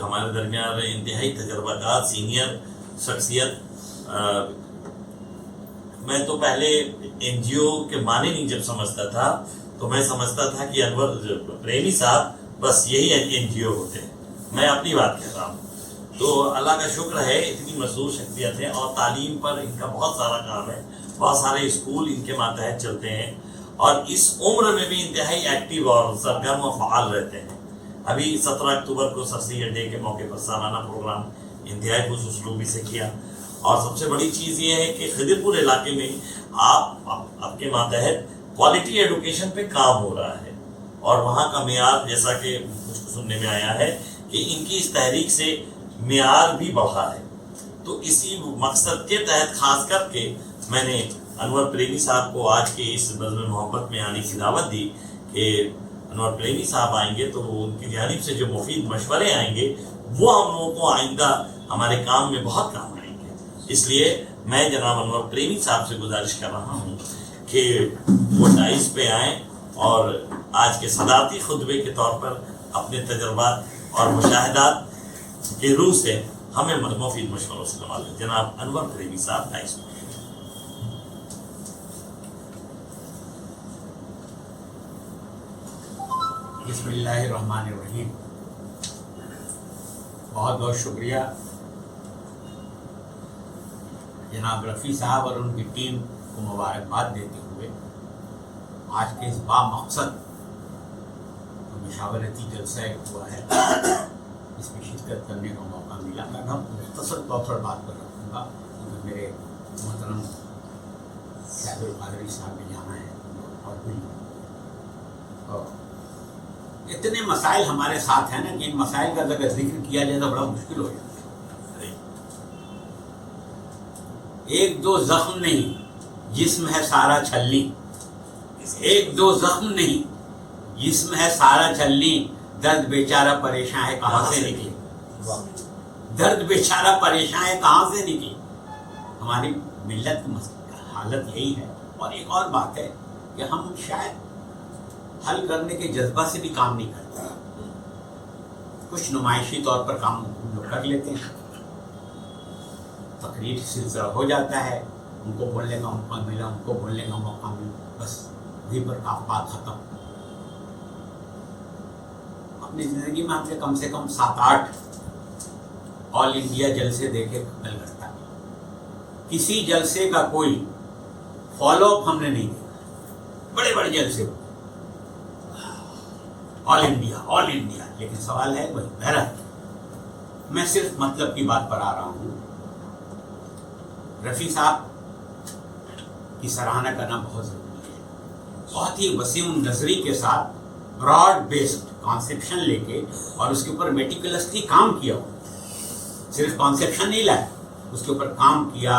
ہمارے درمیان انتہائی تجربہ کار سینئر شخصیت. میں تو پہلے این جی او کے معنی نہیں جب سمجھتا تھا تو میں سمجھتا تھا کہ انور پریمی صاحب بس یہی این جی او ہوتے ہیں. میں اپنی بات کہہ رہا ہوں. تو اللہ کا شکر ہے اتنی مشہور شخصیت ہے اور تعلیم پر ان کا بہت سارا کام ہے. بہت سارے اسکول ان کے ماتحت چلتے ہیں اور اس عمر میں بھی انتہائی ایکٹیو اور سرگرم و فعال رہتے ہیں. ابھی 17 اکتوبر کو سر سید ڈے کے موقع پر سالانہ پروگرام انتہائی خوش اسلوبی سے کیا. اور سب سے بڑی چیز یہ ہے کہ خضرپور علاقے میں آپ کے ماتحت کوالٹی ایڈوکیشن پہ کام ہو رہا ہے اور وہاں کا معیار جیسا کہ مجھ کو سننے میں آیا ہے کہ ان کی اس تحریک سے معیار بھی بڑھا ہے. تو اسی مقصد کے تحت خاص کر کے میں نے انور پریمی صاحب کو آج کے اس بزم محبت میں آنے کی دعوت دی کہ انور پریمی صاحب آئیں گے تو ان کی جانب سے جو مفید مشورے آئیں گے وہ ہم لوگوں کو آئندہ ہمارے کام میں بہت کام آئیں گے. اس لیے میں جناب انور پریمی صاحب سے گزارش کر رہا ہوں کہ وہ ڈائز پہ آئیں اور آج کے صدارتی خطبے کے طور پر اپنے تجربات اور مشاہدات کے روح سے ہمیں مفید مشوروں سے نوازیں. جناب انور پریمی صاحب ڈائز پہ. بسم اللہ الرحمن الرحیم. بہت بہت شکریہ جناب رفیع صاحب اور ان کی ٹیم کو مبارکباد دیتے ہوئے آج کے اس با مقصد مشاورتی جلسہ ہوا ہے اس میں شرکت کرنے کا موقع ملا. میں مختصر طور پر بات کر رکھوں گا کیونکہ میرے محترم سید القادری صاحب نے جانا ہے اور بھی اتنے مسائل ہمارے ساتھ ہیں نا کہ ان مسائل کا اگر ذکر کیا جائے تو بڑا مشکل ہو جاتا ہے. ایک دو زخم نہیں جسم ہے سارا چھلنی. ایک دو زخم نہیں جسم ہے سارا چھلنی. درد بیچارہ پریشان ہے کہاں سے نکلے. درد بیچارہ پریشان ہے کہاں سے نکلے. ہماری ملت کی حالت یہی ہے. اور ایک اور بات ہے کہ ہم شاید حل کرنے کے جذبہ سے بھی کام نہیں کرتے. کچھ نمائشی طور پر کام لوگ کر لیتے ہیں, تقریر سلسلہ ہو جاتا ہے, ان کو بولنے کا موقع ملا, ان کو بولنے کا موقع ملا, بس وہیں پر بات ختم. اپنی زندگی میں ہم نے کم سے کم 7-8 آل انڈیا جلسے دیکھے قبل کرتا ہے. کسی جلسے کا کوئی فالو اپ ہم نے نہیں دیکھا. بڑے بڑے جلسے آل انڈیا لیکن سوال ہے وہی. بہرحال میں صرف مطلب کی بات پر آ رہا ہوں. رفیع صاحب کی سراہنا کرنا بہت ضروری ہے. بہت ہی وسیع نظری کے ساتھ براڈ بیسڈ کانسیپشن لے کے اور اس کے اوپر میٹیکولسلی کام کیا ہو. صرف کانسیپشن نہیں لائے, اس کے اوپر کام کیا,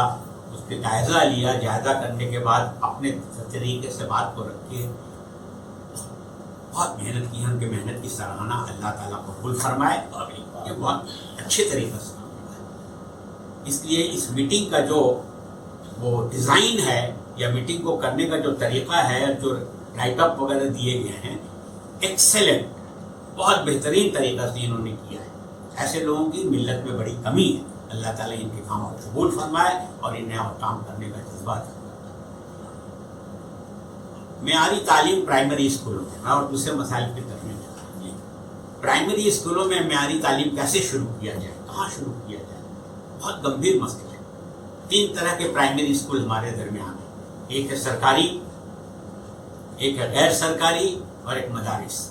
اس پہ جائزہ لیا. جائزہ کرنے کے بعد اپنے طریقے سے بات کو رکھے بہت محنت کی ہے. ان کی محنت کی سراہنا اللہ تعالیٰ قبول فرمائے. یہ بہت اچھے طریقے سے کام ہوا ہے. اس لیے اس میٹنگ کا جو وہ ڈیزائن ہے یا میٹنگ کو کرنے کا جو طریقہ ہے, جو رائٹ اپ وغیرہ دیے گئے ہیں, ایکسیلنٹ, بہت بہترین طریقہ سے انہوں نے کیا ہے. ایسے لوگوں کی ملت میں بڑی کمی ہے. اللہ تعالیٰ ان کے کام کو قبول فرمائے اور انہیں اور کام کرنے کا جذبہ دے. معیاری تعلیم پرائمری اسکولوں میں اور دوسرے مسائل کی طرف میں جاتا ہوں. پرائمری اسکولوں میں معیاری تعلیم کیسے شروع کیا جائے, کہاں شروع کیا جائے, بہت گمبھیر مسئلہ ہے. 3 طرح کے پرائمری اسکول ہمارے درمیان ہیں. ایک ہے سرکاری, ایک ہے غیر سرکاری اور ایک مدارس.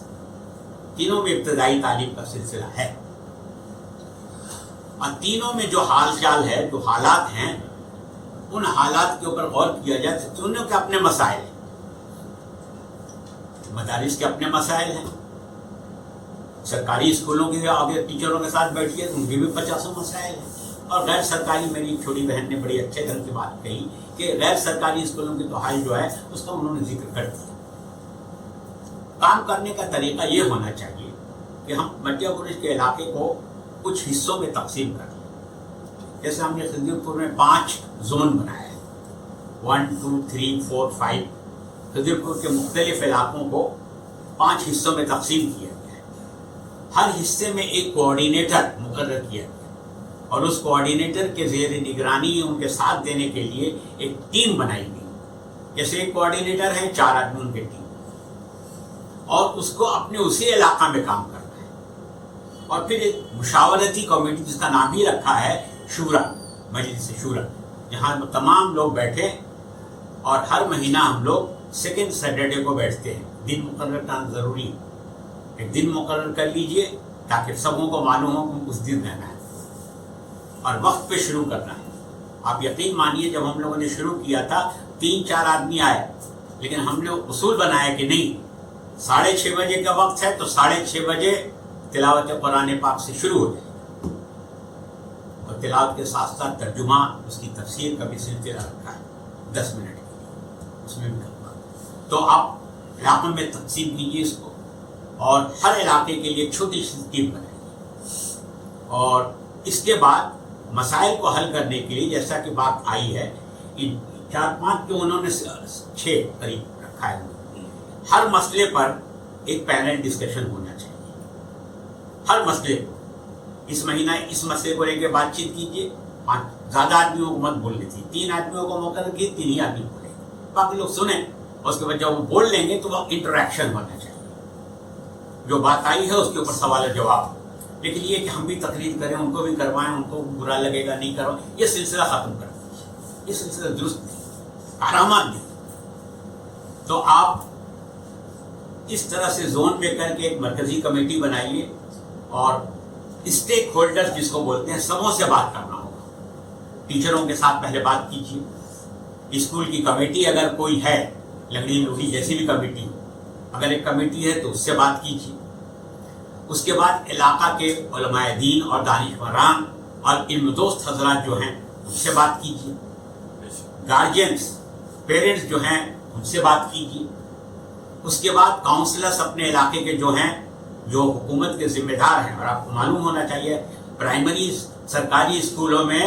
تینوں میں ابتدائی تعلیم کا سلسلہ ہے اور تینوں میں جو حال چال ہے, جو حالات ہیں, ان حالات کے اوپر غور کیا جائے تو تینوں کے اپنے مسائل ہیں. مدارس کے اپنے مسائل ہیں, سرکاری اسکولوں کے آگے ٹیچروں کے ساتھ بیٹھیے ان کے بھی 50 مسائل ہیں, اور غیر سرکاری, میری ایک چھوٹی بہن نے بڑی اچھے طرح کی بات کہی کہ غیر سرکاری اسکولوں کی تو حال جو ہے اس کا انہوں نے ذکر کر دیا. کام کرنے کا طریقہ یہ ہونا چاہیے کہ ہم مٹیا برج کے علاقے کو کچھ حصوں میں تقسیم کر لیں. جیسے ہم نے خضرپور میں 5 زون بنائے ہیں, 1 2 3 4 5. خضرپور کے مختلف علاقوں کو 5 حصوں میں تقسیم کیا گیا ہے. ہر حصے میں ایک کوآرڈینیٹر مقرر کیا گیا اور اس کوآرڈینیٹر کے زیر نگرانی ان کے ساتھ دینے کے لیے ایک ٹیم بنائی گئی. جیسے ایک کوآرڈینیٹر ہے 4 آدمی ان کے ٹیم اور اس کو اپنے اسی علاقہ میں کام کرنا ہے. اور پھر ایک مشاورتی کمیٹی جس کا نام ہی رکھا ہے شورا، مجلس شورا، جہاں تمام لوگ بیٹھے اور ہر مہینہ ہم لوگ سیکنڈ سیٹرڈے کو بیٹھتے ہیں. دن مقرر کرنا ضروری ہے. ایک دن مقرر کر لیجئے تاکہ سبوں کو معلوم ہو کہ اس دن رہنا ہے اور وقت پہ شروع کرنا ہے. آپ یقین مانیے جب ہم لوگوں نے شروع کیا تھا 3-4 آدمی آئے، لیکن ہم نے اصول بنایا کہ نہیں، 6:30 بجے کا وقت ہے تو 6:30 بجے تلاوت قرآن پاک سے شروع ہو جائے اور تلاوت کے ساتھ ساتھ ترجمہ، اس کی تفسیر کا بھی سلسلہ رکھا ہے 10 منٹ کے لیے، اس میں بھی کرنا. تو آپ علاقوں میں تقسیم کیجیے اس کو اور ہر علاقے کے لیے چھوٹی سی ٹیم بنائیے. اور اس کے بعد مسائل کو حل کرنے کے لیے جیسا کہ بات آئی ہے کہ 4-5 جو انہوں نے 6 قریب رکھا ہے، ہر مسئلے پر ایک پینل ڈسکشن ہونا چاہیے. ہر مسئلے کو اس مہینہ اس مسئلے کو لے کے بات چیت کیجیے. 5 زیادہ آدمیوں کو مت بولنی تھی، 3 آدمیوں کو مقرر کی، 3 ہی آدمی بولیں، باقی لوگ سنیں اور اس کے بعد جب وہ بول لیں گے تو وہ انٹریکشن ہونا چاہیے. جو بات آئی ہے اس کے اوپر سوال و جواب. لیکن یہ کہ ہم بھی تقریر کریں، ان کو بھی کروائیں، ان کو برا لگے گا نہیں کروائیں، یہ سلسلہ ختم کر دیجیے. یہ سلسلہ درست نہیں، کارآمد نہیں. تو آپ اس طرح سے زون میں کر کے ایک مرکزی کمیٹی بنائیے اور اسٹیک ہولڈر جس کو بولتے ہیں سبوں سے بات کرنا ہوگا. ٹیچروں کے ساتھ پہلے بات کیجیے. اسکول کی کمیٹی اگر کوئی ہے، لنگڑی لوڑی جیسی بھی کمیٹی، اگر ایک کمیٹی ہے تو اس سے بات کیجیے. اس کے بعد علاقہ کے علماء دین اور دانشوران اور علم دوست حضرات جو ہیں ان سے بات کیجیے. گارجینس، پیرنٹس جو ہیں ان سے بات کیجیے. اس کے بعد کاؤنسلرس اپنے علاقے کے جو ہیں، جو حکومت کے ذمہ دار ہیں، اور آپ کو معلوم ہونا چاہیے پرائمری سرکاری اسکولوں میں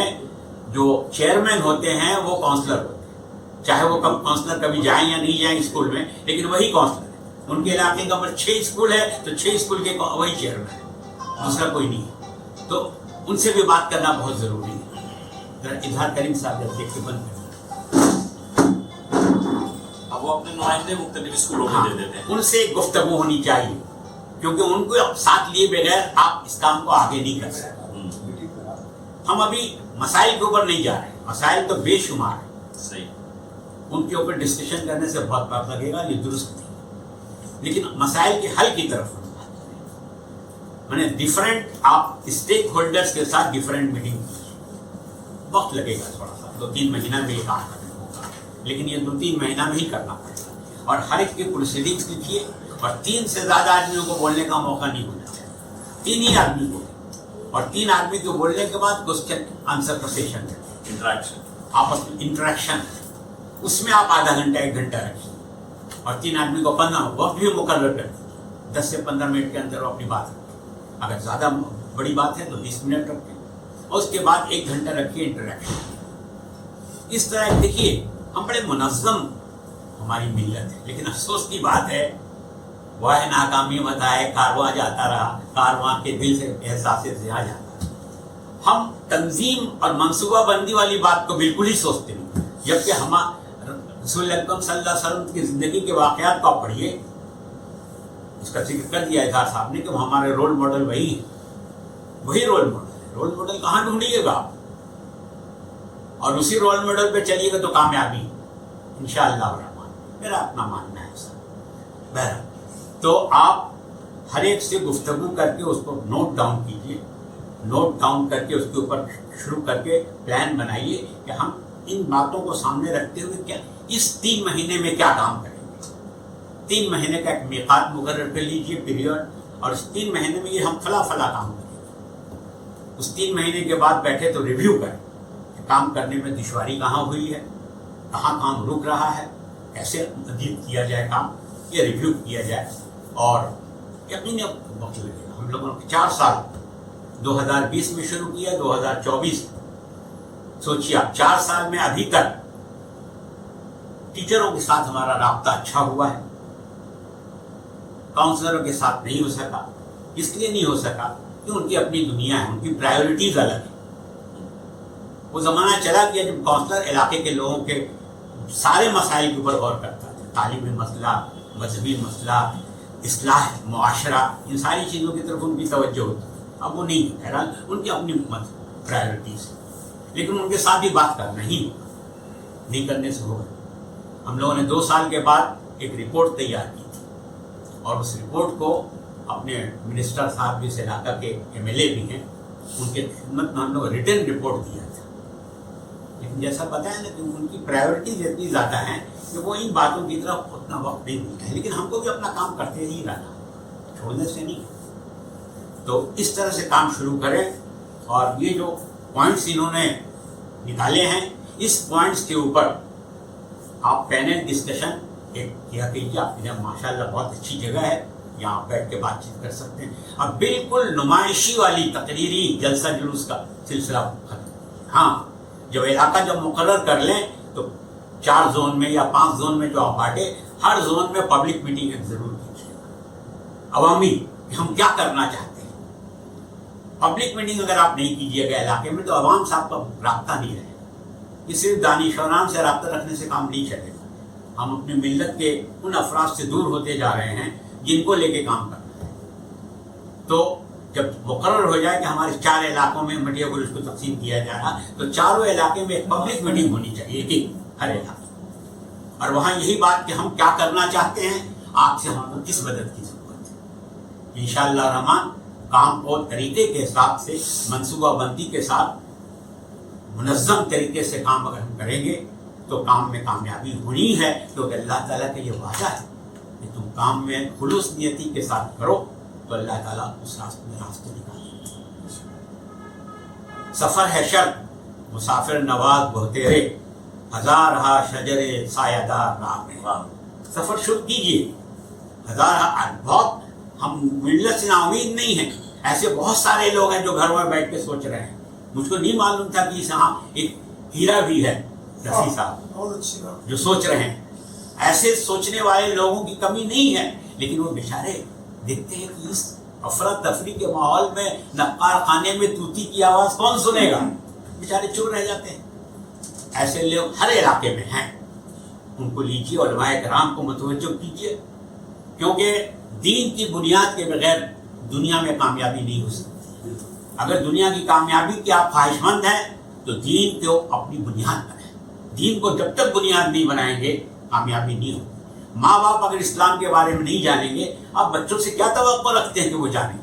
جو چیئرمین ہوتے ہیں وہ کاؤنسلر ہوتے ہیں. چاہے وہ کاؤنسلر کبھی جائیں یا نہیں جائیں اسکول میں، لیکن وہی کاؤنسلر ہے. ان کے علاقے کا 6 اسکول ہے تو 6 اسکول کے وہی چیئرمین ہے، دوسرا کوئی نہیں ہے. تو ان سے بھی بات کرنا بہت ضروری ہے. ذرا اظہار کریم صاحب جب دیکھ کے بند کریں. اب وہ اپنے نمائندے مختلف اسکولوں میں دے دیتے ہیں. ان سے گفتگو ہونی چاہیے کیونکہ ان کو ساتھ لیے بغیر آپ اس کام کو آگے نہیں کر سکتے. ہم ابھی مسائل کے اوپر نہیں جا رہے ہیں، مسائل تو بے شمار ہیں. صحیح. ان کے اوپر ڈسکشن کرنے سے بہت وقت لگے گا، یہ درست نہیں. لیکن مسائل کے حل کی طرف میں نے ڈفرینٹ آپ اسٹیک ہولڈرز کے ساتھ ڈفرینٹ میٹنگ کی. وقت لگے گا تھوڑا سا، 2-3 مہینہ میں یہ کام کرنا ہوگا، لیکن یہ 2-3 مہینہ میں ہی کرنا پڑے گا. اور ہر ایک کی پروسیڈنگس لکھیے اور 3 سے زیادہ آدمیوں کو بولنے کا موقع نہیں ہونا چاہیے. 3 ہی آدمی کو، اور 3 آدمی کو بولنے کے بعد کوسچن آنسر کا سیشن ہے، انٹریکشن، آپس میں انٹریکشن. اس میں آپ آدھا گھنٹہ 1 گھنٹہ رکھیے اور 3 آدمی کو 15 وقت بھی مقرر کر دیجیے. 10 سے 15 منٹ کے اندر وہ اپنی بات رکھیں. اگر زیادہ بڑی بات ہے تو 20 منٹ رکھیں اور اس کے بعد 1 گھنٹہ رکھیے انٹریکشن. اس طرح دیکھیے ہم بڑے منظم ہماری ملت ہے، لیکن افسوس کی بات ہے وہ ہے ناکامی بتائے کارواں جاتا رہا، کارواں کے دل سے احساس ضیاع جاتا ہے. ہم تنظیم اور منصوبہ بندی والی بات کو بالکل ہی سوچتے نہیں، جبکہ ہم رسول اکرم صلی اللہ علیہ وسلم کی زندگی کے واقعات کو آپ پڑھیے. اس کا ذکر کر دیا اظہار صاحب نے کہ وہ ہمارے رول ماڈل وہی ہے، وہی رول ماڈل ہے. رول ماڈل کہاں ڈھونڈیے گا آپ؟ اور اسی رول ماڈل پہ چلیے گا تو کامیابی انشاءاللہ الرحمن. میرا اپنا ماننا ہے سر. بہرحال تو آپ ہر ایک سے گفتگو کر کے اس کو نوٹ ڈاؤن کیجیے. نوٹ ڈاؤن کر کے اس کے اوپر شروع کر کے پلان بنائیے کہ ہم ان باتوں کو سامنے رکھتے ہوئے کیا اس 3 مہینے میں کیا کام کریں گے. 3 مہینے کا ایک میقات مقرر کر لیجیے، پیریڈ، اور اس 3 مہینے میں یہ ہم فلاں کام کریں گے. اس 3 مہینے کے بعد بیٹھے تو ریویو کریں کہ کام کرنے میں دشواری کہاں ہوئی ہے، کہاں کام رک رہا ہے، کیسے مزید کیا جائے کام، یہ ریویو کیا جائے. اور یقینی وقت لگے گا. ہم لوگوں نے 4 سال 2020 میں شروع کیا، 2024 سوچیے آپ 4 سال میں ابھی تک ٹیچروں کے ساتھ ہمارا رابطہ اچھا ہوا ہے، کاؤنسلروں کے ساتھ نہیں ہو سکا. اس لیے نہیں ہو سکا کہ ان کی اپنی دنیا ہے، ان کی پرائیورٹیز الگ ہیں۔ وہ زمانہ چلا گیا جب کونسلر علاقے کے لوگوں کے سارے مسائل کے اوپر غور کرتا تھا، تعلیمی مسئلہ، مذہبی مسئلہ، اصلاح معاشرہ، ان ساری چیزوں کی طرف ان کی توجہ ہوتی۔ اب وہ نہیں، بہرحال ان کی اپنی پرائیورٹیز ہے، لیکن ان کے ساتھ بھی بات کرنا ہی ہوگا، نہیں کرنے سے ہوگا۔ ہم لوگوں نے 2 سال کے بعد ایک رپورٹ تیار کی تھی، اور اس رپورٹ کو اپنے منسٹر صاحب جس علاقہ کے MLA بھی ہیں ان کے خدمت میں ہم لوگ ریٹن رپورٹ دیا تھا، لیکن جیسا بتایا نا کہ ان کی پرائیورٹیز اتنی زیادہ ہیں کہ وہ ان باتوں کی طرف اتنا وقت نہیں دیتا ہے، لیکن ہم کو بھی اپنا کام کرتے ہی رہنا، چھوڑنے سے نہیں۔ تو اس طرح سے کام شروع کریں، اور یہ جو پوائنٹس انہوں نے نکالے ہیں، اس پوائنٹس کے اوپر آپ پینل ڈسکشن ایک کیا کیجیے۔ آپ کے ماشاء اللہ بہت اچھی جگہ ہے، یہاں بیٹھ کے بات چیت کر سکتے ہیں۔ اب بالکل نمائشی والی تقریری جلسہ جلوس کا سلسلہ ختم۔ ہاں، جب علاقہ جب مقرر کر لیں تو 4 زون میں یا 5 زون میں جو آپ بانٹے، ہر زون میں پبلک میٹنگ ایک ضرور کیجیے، عوامی، کہ ہم کیا کرنا چاہتے ہیں۔ پبلک میٹنگ اگر آپ نہیں کیجیے گا علاقے میں تو عوام سے آپ کا رابطہ نہیں رہے گا۔ یہ صرف دانشوران سے رابطہ رکھنے سے کام نہیں چلے گا۔ ہم اپنی ملت کے ان افراد سے دور ہوتے جا رہے ہیں جن کو لے کے کام کرنا ہے۔ تو جب مقرر ہو جائے کہ ہمارے 4 علاقوں میں مٹیا گلش کو تقسیم کیا جا رہا، تو چاروں علاقے میں ایک پبلک میٹنگ ہونی چاہیے، ایک ہر علاقے، اور وہاں یہی بات کہ ہم کیا کرنا چاہتے ہیں، آپ سے ہم کو کس مدد کی ضرورت ہے۔ انشاءاللہ الرحمن کام کو طریقے کے حساب سے، منصوبہ بندی کے ساتھ، منظم طریقے سے کام اگر ہم کریں گے تو کام میں کامیابی ہونی ہے، کیونکہ اللہ تعالیٰ کا یہ وعدہ ہے کہ تم کام میں خلوص نیتی کے ساتھ کرو تو اللہ تعالیٰ اس راستے نکالے۔ سفر ہے شرط مسافر نواز بہتیرے، ہزار ہا شجر سایہ دار راہ میں۔ سفر شروع کیجیے، بہت ہم ملت سے نا امید نہیں ہیں، ایسے بہت سارے لوگ ہیں جو گھروں میں بیٹھ کے سوچ رہے ہیں۔ مجھ کو نہیں معلوم تھا کہ یہاں ایک ہیرا بھی ہے، رفیع صاحب، جو سوچ رہے ہیں۔ ایسے سوچنے والے لوگوں کی کمی نہیں ہے، لیکن وہ بیچارے دیکھتے ہیں کہ اس افراتفری کے ماحول میں نقار خانے میں طوطی کی آواز کون سنے گا، بیچارے چپ رہ جاتے ہیں۔ ایسے لوگ ہر علاقے میں ہیں، ان کو لیجیے، علماء کرام کو متوجہ کیجیے، کیونکہ دین کی بنیاد کے بغیر دنیا میں کامیابی نہیں ہو سکتی۔ اگر دنیا کی کامیابی کی آپ خواہش مند ہیں تو دین کو اپنی بنیاد بنائیں۔ دین کو جب تک بنیاد نہیں بنائیں گے کامیابی نہیں ہوگی۔ ماں باپ اگر اسلام کے بارے میں نہیں جانیں گے، آپ بچوں سے کیا توقع رکھتے ہیں کہ وہ جانیں؟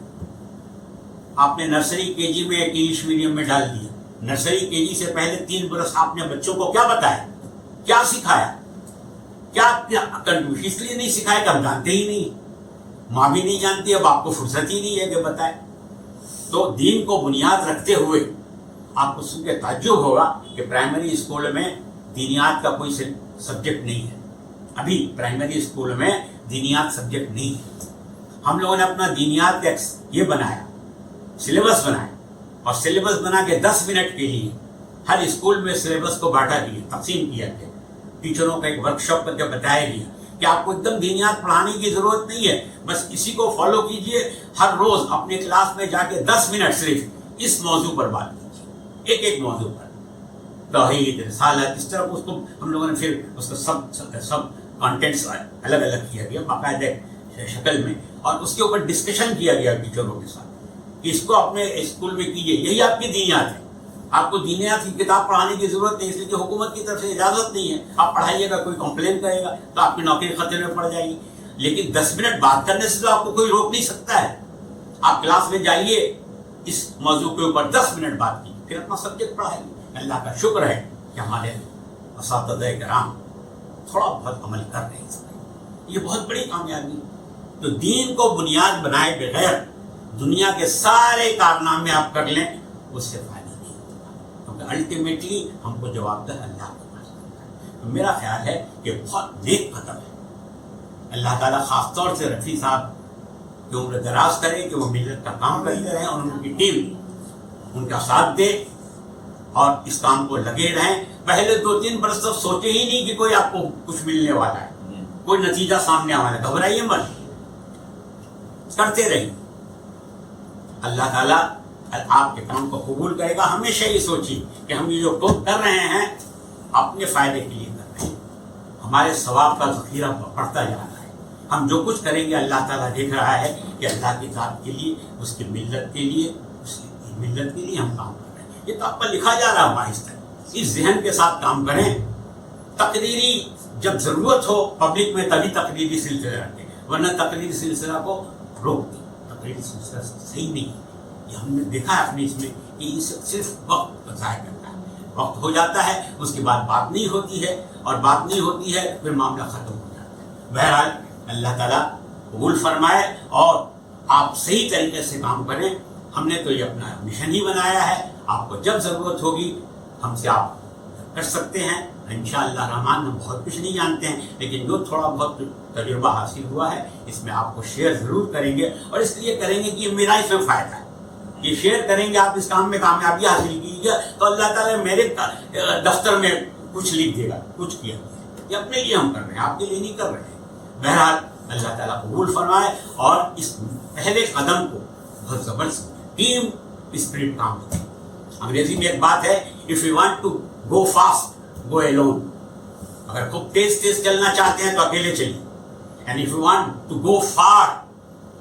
آپ نے نرسری KG میں ایک انگلش میڈیم میں ڈال دیا، نرسری KG سے پہلے 3 برس آپ نے بچوں کو کیا بتایا، کیا سکھایا، کیا کنٹریبیوشن؟ اس لیے نہیں سکھایا کہ ہم جانتے ہی نہیں، ماں بھی نہیں جانتی، اب آپ کو فرصت ہی نہیں ہے کہ بتائے۔ تو دین کو بنیاد رکھتے ہوئے آپ کو سن کے تعجب ہوگا کہ پرائمری اسکول میں دینیات کا کوئی سبجیکٹ نہیں ہے۔ ابھی پرائمری اسکول میں دینیات سبجیکٹ نہیں ہے۔ ہم لوگوں نے اپنا دینیات کا یہ بنایا، سلیبس بنایا، اور سلیبس بنا کے 10 منٹ کے لیے ہر اسکول میں سلیبس کو بانٹا گیا، تقسیم کیا گیا، ٹیچروں کا ایک ورکشاپ کر کے بتایا گیا کہ آپ کو ایک دم دینیات پڑھانے کی ضرورت نہیں ہے، بس اسی کو فالو کیجئے۔ ہر روز اپنے کلاس میں جا کے 10 منٹ صرف اس موضوع پر بات کیجیے، ایک موضوع پر، توحید، رسالت، اس طرح اس کو ہم لوگوں نے پھر اس کا سب کانٹینٹس الگ الگ کیا گیا باقاعدہ شکل میں، اور اس کے اوپر ڈسکشن کیا گیا ٹیچروں کے ساتھ کہ اس کو اپنے اسکول میں کیجیے، یہی آپ کی دینیات ہے۔ آپ کو دینیات کی کتاب پڑھانے کی ضرورت نہیں، اس لیے کہ حکومت کی طرف سے اجازت نہیں ہے، آپ پڑھائیے گا، کوئی کمپلین کرے گا تو آپ کی نوکری خطرے میں پڑ جائے گی۔ لیکن 10 منٹ بات کرنے سے تو آپ کو کوئی روک نہیں سکتا ہے۔ آپ کلاس میں جائیے، اس موضوع کے اوپر 10 منٹ بات کی، پھر اپنا سبجیکٹ پڑھائیے۔ اللہ کا شکر ہے کہ ہمارے اساتذہ کرام تھوڑا بہت عمل کر رہے ہیں، یہ بہت بڑی کامیابی۔ تو دین کو بنیاد بنائے بغیر دنیا کے سارے کارنامے آپ کر لیں، اس سے فائدہ نہیں ہوگا، کیونکہ الٹیمیٹلی ہم کو جواب دہ اللہ کے پاس ہے۔ میرا خیال ہے کہ بہت نیک قدم ہے۔ اللہ تعالیٰ خاص طور سے رفیع صاحب کی عمر دراز کرے کہ وہ ملت کا کام کرتے رہیں، اور ان کی ٹیم ان کا ساتھ دے اور اس کام کو لگے رہیں۔ پہلے 2-3 برس تک سوچے ہی نہیں کہ کوئی آپ کو کچھ ملنے والا ہے، کوئی نتیجہ سامنے آنے والا ہے، گھبرائیے مت، کرتے رہیے۔ اللہ تعالیٰ آپ کے کام کو قبول کرے گا. ہمیشہ یہ سوچیے کہ ہم یہ جو کر رہے ہیں اپنے فائدے کے لیے کر رہے ہیں. ہمارے ثواب کا ذخیرہ بڑھتا جا رہا ہے. ہم جو کچھ کریں گے اللہ تعالیٰ دیکھ رہا ہے کہ اللہ کی ذات کے لیے, اس کی ملت کے لیے, اس کی ملت کے لیے ہم کام کر رہے ہیں. یہ تو آپ پر لکھا جا رہا ہے آہستہ. اس ذہن کے ساتھ کام کریں. تقریری جب ضرورت ہو پبلک میں تبھی تقریری سلسلہ رکھیں, ورنہ تقریری سلسلہ کو روک دیں. تقریری سلسلہ صحیح نہیں ہے. یہ ہم نے دیکھا ہے اپنے اس میں کہ یہ صرف وقت ضائع کرتا ہے. وقت ہو جاتا ہے, اس کے بعد بات نہیں ہوتی ہے, اور بات نہیں ہوتی ہے پھر معاملہ ختم ہو جاتا ہے. بہرحال اللہ تعالیٰ قبول فرمائے اور آپ صحیح طریقے سے کام کریں. ہم نے تو یہ اپنا مشن ہی بنایا ہے. آپ کو جب ضرورت ہوگی ہم سے آپ کر سکتے ہیں. انشاءاللہ رحمان ہم بہت کچھ نہیں جانتے ہیں, لیکن جو تھوڑا بہت تجربہ حاصل ہوا ہے اس میں آپ کو شیئر ضرور کریں گے, اور اس لیے کریں گے کہ میرا اس میں فائدہ ہے. یہ شیئر کریں گے, آپ اس کام میں کامیابی حاصل کیجیے گا تو اللہ تعالیٰ میرے دفتر میں کچھ لکھ دے گا, کچھ کیا. یہ اپنے لیے ہم کر رہے ہیں, آپ کے لیے نہیں کر رہے ہیں. بہرحال اللہ تعالیٰ قبول فرمائے اور اس پہلے قدم کو بہت زبردست ٹیم اسپرٹ کام ہوتی ہے. انگریزی میں ایک بات ہے, if you want to go fast go alone. اگر خوب تیز چلنا چاہتے ہیں تو اکیلے چلیے. And if you want to go far,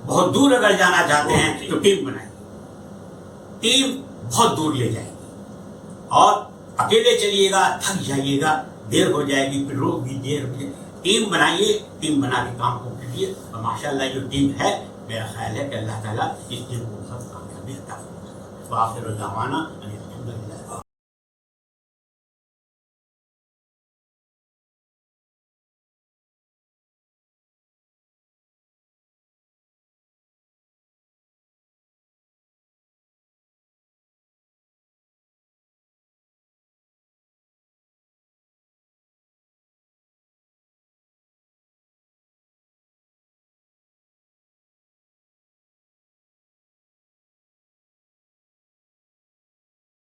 بہت دور اگر جانا چاہتے ہیں تو ٹیم بنائیے. ٹیم بہت دور لے جائے گی, اور اکیلے چلیے گا تھک جائیے گا, دیر ہو جائے گی, پھر روک دیجیے. ٹیم بنائیے, ٹیم بنا کے کام کو کیجیے, اور ماشاءاللہ جو ٹیم ہے میرا خیال ہے کہ اللہ تعالیٰ اس ٹیم کو بہت کامیابی عطا فرمائے گا. وآخر دعوانا